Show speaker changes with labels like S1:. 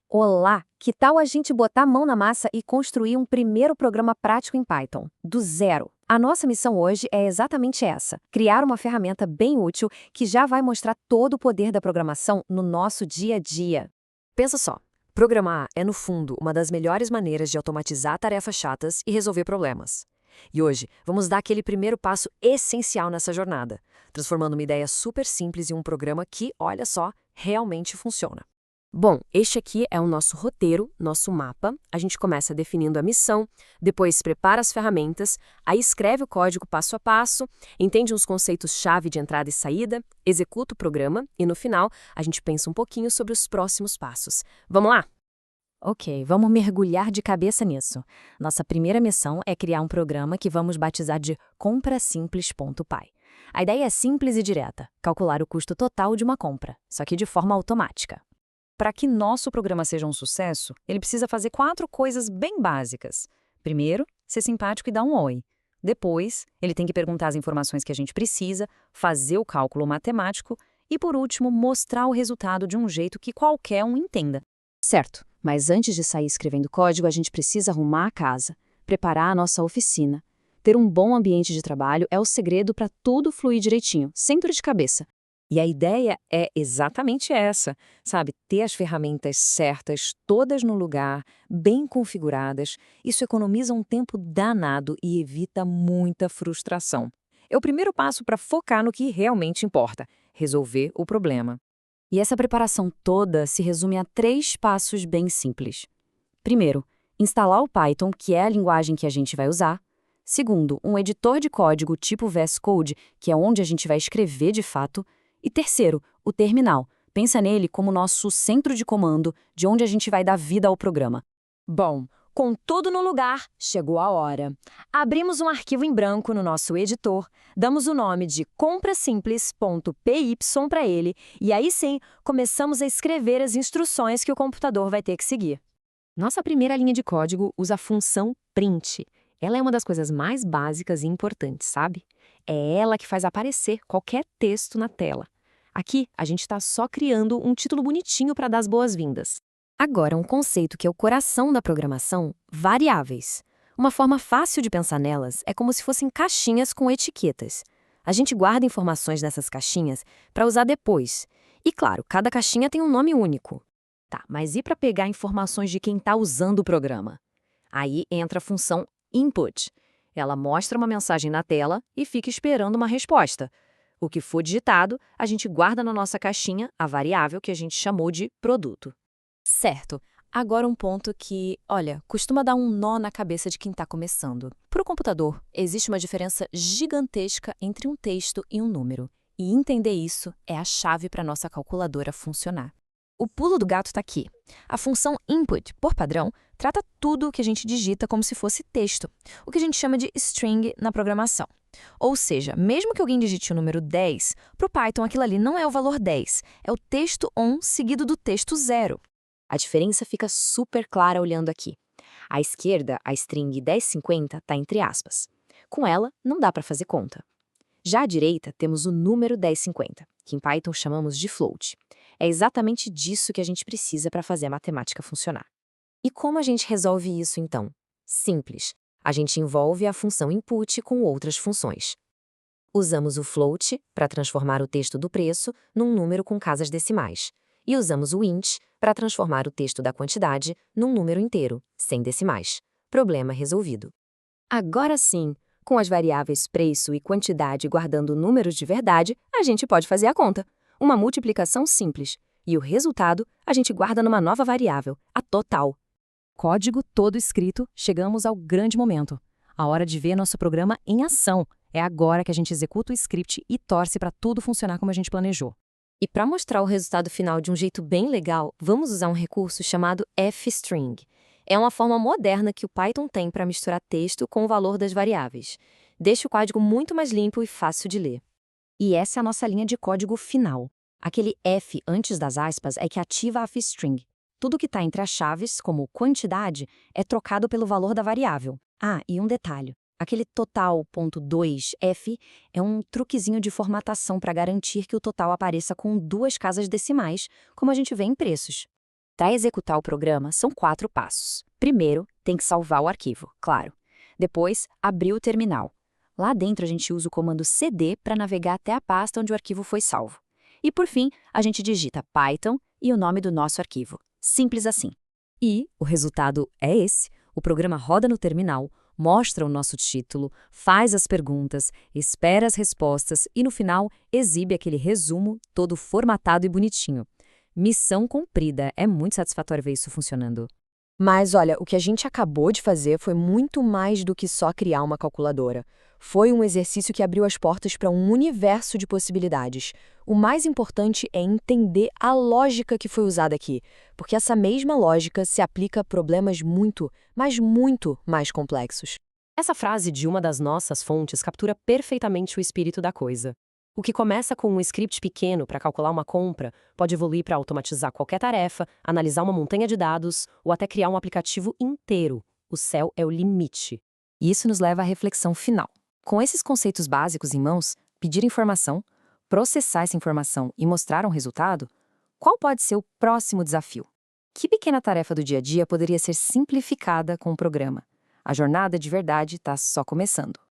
S1: Olá! Que tal a gente botar a mão na massa e construir um primeiro programa prático em Python, do zero? A nossa missão hoje é exatamente essa: criar uma ferramenta bem útil que já vai mostrar todo o poder da programação no nosso dia a dia.
S2: Pensa só, programar é, no fundo, uma das melhores maneiras de automatizar tarefas chatas e resolver problemas. E hoje, vamos dar aquele primeiro passo essencial nessa jornada, transformando uma ideia super simples em um programa que, olha só, realmente funciona. Bom, este aqui é o nosso roteiro, nosso mapa. A gente começa definindo a missão, depois prepara as ferramentas, aí escreve o código passo a passo, entende os conceitos-chave de entrada e saída, executa o programa e, no final, a gente pensa um pouquinho sobre os próximos passos. Vamos lá?
S1: Ok, vamos mergulhar de cabeça nisso. Nossa primeira missão é criar um programa que vamos batizar de comprasimples.py. A ideia é simples e direta: calcular o custo total de uma compra, só que de forma automática.
S3: Para que nosso programa seja um sucesso, ele precisa fazer 4 coisas bem básicas. Primeiro, ser simpático e dar um oi. Depois, ele tem que perguntar as informações que a gente precisa, fazer o cálculo matemático e, por último, mostrar o resultado de um jeito que qualquer um entenda.
S4: Certo, mas antes de sair escrevendo código, a gente precisa arrumar a casa, preparar a nossa oficina. Ter um bom ambiente de trabalho é o segredo para tudo fluir direitinho, sem dor de cabeça.
S3: E a ideia é exatamente essa, sabe? Ter as ferramentas certas, todas no lugar, bem configuradas. Isso economiza um tempo danado e evita muita frustração. É o primeiro passo para focar no que realmente importa: resolver o problema.
S4: E essa preparação toda se resume a 3 passos bem simples. Primeiro, instalar o Python, que é a linguagem que a gente vai usar. Segundo, um editor de código tipo VS Code, que é onde a gente vai escrever de fato. E terceiro, o terminal. Pensa nele como nosso centro de comando, de onde a gente vai dar vida ao programa.
S2: Bom, com tudo no lugar, chegou a hora. Abrimos um arquivo em branco no nosso editor, damos o nome de comprasimples.py para ele e aí sim começamos a escrever as instruções que o computador vai ter que seguir.
S1: Nossa primeira linha de código usa a função print. Ela é uma das coisas mais básicas e importantes, sabe? É ela que faz aparecer qualquer texto na tela. Aqui, a gente está só criando um título bonitinho para dar as boas-vindas. Agora, um conceito que é o coração da programação: variáveis. Uma forma fácil de pensar nelas é como se fossem caixinhas com etiquetas. A gente guarda informações nessas caixinhas para usar depois. E claro, cada caixinha tem um nome único. Tá, mas e para pegar informações de quem está usando o programa? Aí entra a função input. Ela mostra uma mensagem na tela e fica esperando uma resposta. O que for digitado, a gente guarda na nossa caixinha a variável que a gente chamou de produto.
S4: Certo. Agora um ponto que, olha, costuma dar um nó na cabeça de quem está começando. Para o computador, existe uma diferença gigantesca entre um texto e um número. E entender isso é a chave para a nossa calculadora funcionar. O pulo do gato está aqui. A função input, por padrão, trata tudo o que a gente digita como se fosse texto, o que a gente chama de string na programação. Ou seja, mesmo que alguém digite o número 10, para o Python aquilo ali não é o valor 10, é o texto on seguido do texto 0. A diferença fica super clara olhando aqui. À esquerda, a string 1050 está entre aspas. Com ela, não dá para fazer conta. Já à direita, temos o número 1050, que em Python chamamos de float. É exatamente disso que a gente precisa para fazer a matemática funcionar. E como a gente resolve isso, então? Simples. A gente envolve a função input com outras funções. Usamos o float para transformar o texto do preço num número com casas decimais. E usamos o int para transformar o texto da quantidade num número inteiro, sem decimais. Problema resolvido. Agora sim, com as variáveis preço e quantidade guardando números de verdade, a gente pode fazer a conta. Uma multiplicação simples. E o resultado a gente guarda numa nova variável, a total.
S3: Código todo escrito, chegamos ao grande momento. A hora de ver nosso programa em ação. É agora que a gente executa o script e torce para tudo funcionar como a gente planejou.
S1: E para mostrar o resultado final de um jeito bem legal, vamos usar um recurso chamado fstring. É uma forma moderna que o Python tem para misturar texto com o valor das variáveis. Deixa o código muito mais limpo e fácil de ler. E essa é a nossa linha de código final. Aquele F antes das aspas é que ativa a fstring. Tudo que está entre as chaves, como quantidade, é trocado pelo valor da variável. Ah, e um detalhe. Aquele total.2f é um truquezinho de formatação para garantir que o total apareça com 2 casas decimais, como a gente vê em preços.
S4: Para executar o programa, são 4 passos. Primeiro, tem que salvar o arquivo, claro. Depois, abrir o terminal. Lá dentro, a gente usa o comando cd para navegar até a pasta onde o arquivo foi salvo. E, por fim, a gente digita Python e o nome do nosso arquivo. Simples assim.
S2: E o resultado é esse. O programa roda no terminal, mostra o nosso título, faz as perguntas, espera as respostas e, no final, exibe aquele resumo todo formatado e bonitinho. Missão cumprida. É muito satisfatório ver isso funcionando.
S1: Mas olha, o que a gente acabou de fazer foi muito mais do que só criar uma calculadora. Foi um exercício que abriu as portas para um universo de possibilidades. O mais importante é entender a lógica que foi usada aqui, porque essa mesma lógica se aplica a problemas muito, mas muito mais complexos. Essa frase de uma das nossas fontes captura perfeitamente o espírito da coisa. O que começa com um script pequeno para calcular uma compra pode evoluir para automatizar qualquer tarefa, analisar uma montanha de dados ou até criar um aplicativo inteiro. O céu é o limite.
S2: E isso nos leva à reflexão final. Com esses conceitos básicos em mãos, pedir informação, processar essa informação e mostrar um resultado, qual pode ser o próximo desafio? Que pequena tarefa do dia a dia poderia ser simplificada com o programa? A jornada de verdade está só começando.